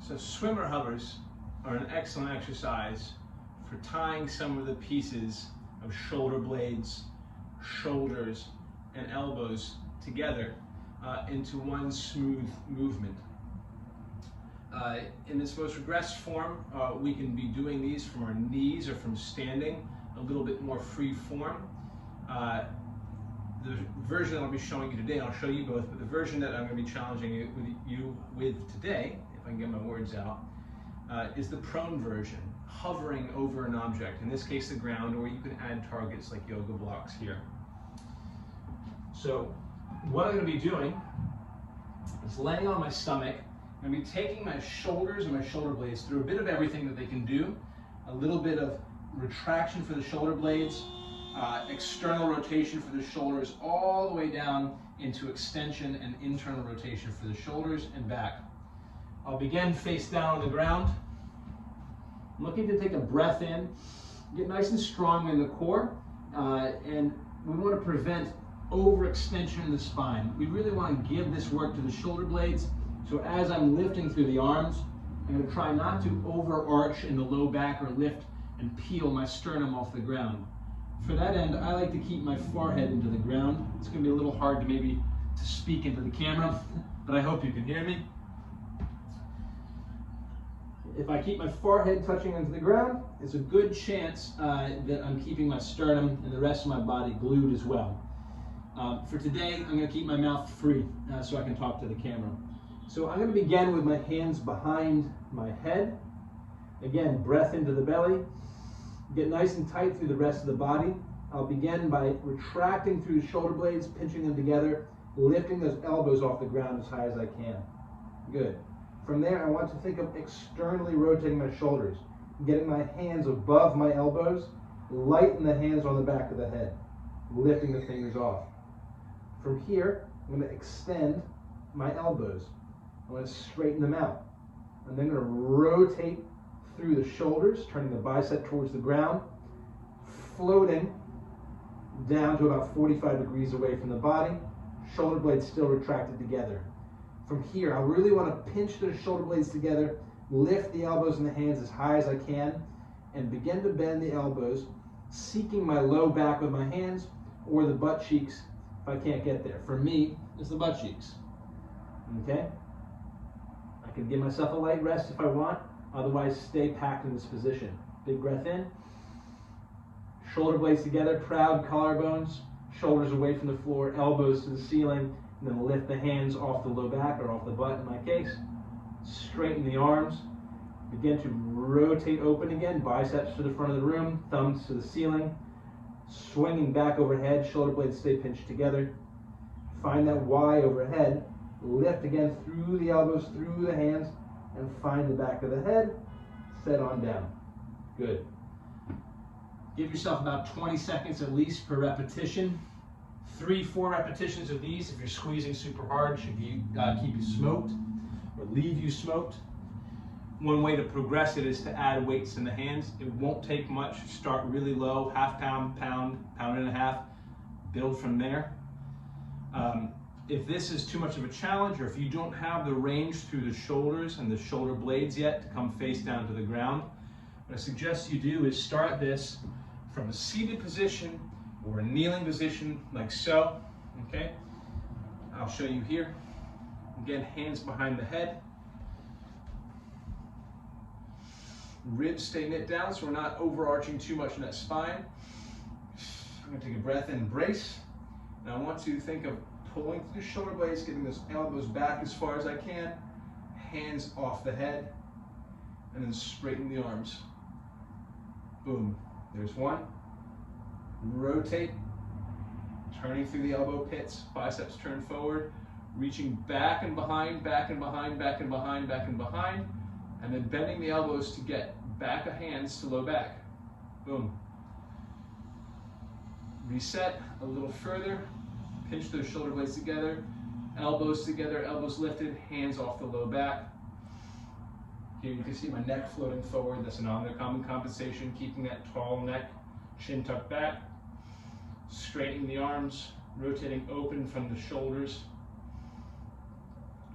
So swimmer hovers are an excellent exercise for tying some of the pieces of shoulder blades, shoulders, and elbows together into one smooth movement. In its most regressed form, we can be doing these from our knees or from standing, a little bit more free form. The version that I'll be showing you today, I'll show you both, but the version that I'm going to be challenging you with today, if I can get my words out, is the prone version, hovering over an object, in this case the ground, or you can add targets like yoga blocks here. So what I'm going to be doing is laying on my stomach. I'm going to be taking my shoulders and my shoulder blades through a bit of everything that they can do, a little bit of retraction for the shoulder blades, external rotation for the shoulders, all the way down into extension and internal rotation for the shoulders and back. I'll begin face down on the ground. I'm looking to take a breath in, get nice and strong in the core, and we want to prevent overextension in the spine. We really want to give this work to the shoulder blades. So as I'm lifting through the arms, I'm going to try not to overarch in the low back or lift and peel my sternum off the ground. For that end, I like to keep my forehead into the ground. It's going to be a little hard to speak into the camera, but I hope you can hear me. If I keep my forehead touching into the ground, it's a good chance that I'm keeping my sternum and the rest of my body glued as well. For today, I'm going to keep my mouth free so I can talk to the camera. So I'm going to begin with my hands behind my head. Again, breath into the belly. Get nice and tight through the rest of the body. I'll begin by retracting through the shoulder blades, pinching them together, lifting those elbows off the ground as high as I can. Good. From there, I want to think of externally rotating my shoulders, getting my hands above my elbows, lighten the hands on the back of the head, lifting the fingers off. From here, I'm going to extend my elbows. I'm going to straighten them out. I'm then going to rotate through the shoulders, turning the bicep towards the ground, floating down to about 45 degrees away from the body, shoulder blades still retracted together. From here, I really want to pinch the shoulder blades together, lift the elbows and the hands as high as I can, and begin to bend the elbows, seeking my low back with my hands or the butt cheeks if I can't get there. For me, it's the butt cheeks. Okay? I can give myself a light rest if I want, otherwise stay packed in this position. Big breath in, shoulder blades together, proud collarbones, shoulders away from the floor, elbows to the ceiling, and then lift the hands off the low back or off the butt in my case. Straighten the arms. Begin to rotate open again, biceps to the front of the room, thumbs to the ceiling. Swinging back overhead, shoulder blades stay pinched together. Find that Y overhead. Lift again through the elbows, through the hands, and find the back of the head. Set on down. Good. Give yourself about 20 seconds at least per repetition. 3-4 repetitions of these, if you're squeezing super hard, should keep you smoked or leave you smoked. One way to progress it is to add weights in the hands. It won't take much. Start really low, half pound, pound, pound and a half. Build from there. If this is too much of a challenge, or if you don't have the range through the shoulders and the shoulder blades yet to come face down to the ground, what I suggest you do is start this from a seated position or a kneeling position like so, okay? I'll show you here. Again, hands behind the head. Ribs stay knit down so we're not overarching too much in that spine. I'm gonna take a breath in, brace. And I want to think of pulling through the shoulder blades, getting those elbows back as far as I can, hands off the head, and then straighten the arms. Boom, there's one. Rotate, turning through the elbow pits, biceps turn forward, reaching back and behind, back and behind, back and behind, back and behind, and then bending the elbows to get back of hands to low back. Boom. Reset a little further, pinch those shoulder blades together, elbows lifted, hands off the low back. Here you can see my neck floating forward. That's another common compensation, keeping that tall neck, chin tucked back. Straightening the arms, rotating open from the shoulders.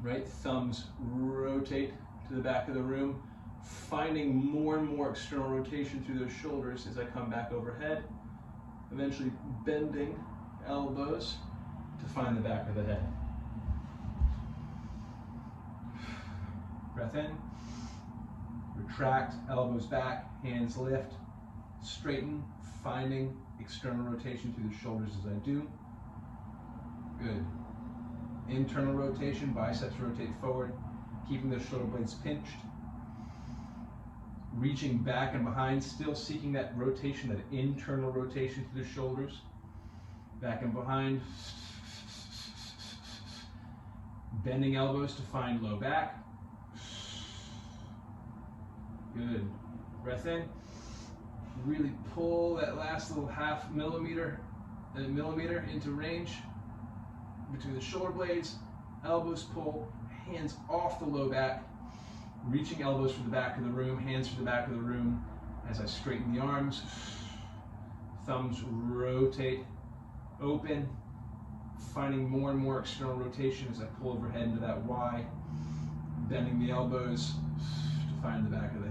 Right thumbs rotate to the back of the room, finding more and more external rotation through those shoulders as I come back overhead, eventually bending elbows to find the back of the head. Breath in, retract, elbows back, hands lift, straighten, finding external rotation through the shoulders as I do. Good. Internal rotation, biceps rotate forward, keeping those shoulder blades pinched. Reaching back and behind, still seeking that rotation, that internal rotation through the shoulders. Back and behind. Bending elbows to find low back. Good. Breath in. Really pull that last little half millimeter into range between the shoulder blades. Elbows pull, hands off the low back. Reaching elbows for the back of the room, hands for the back of the room as I straighten the arms. Thumbs rotate, open, finding more and more external rotation as I pull overhead into that Y. Bending the elbows to find the back of the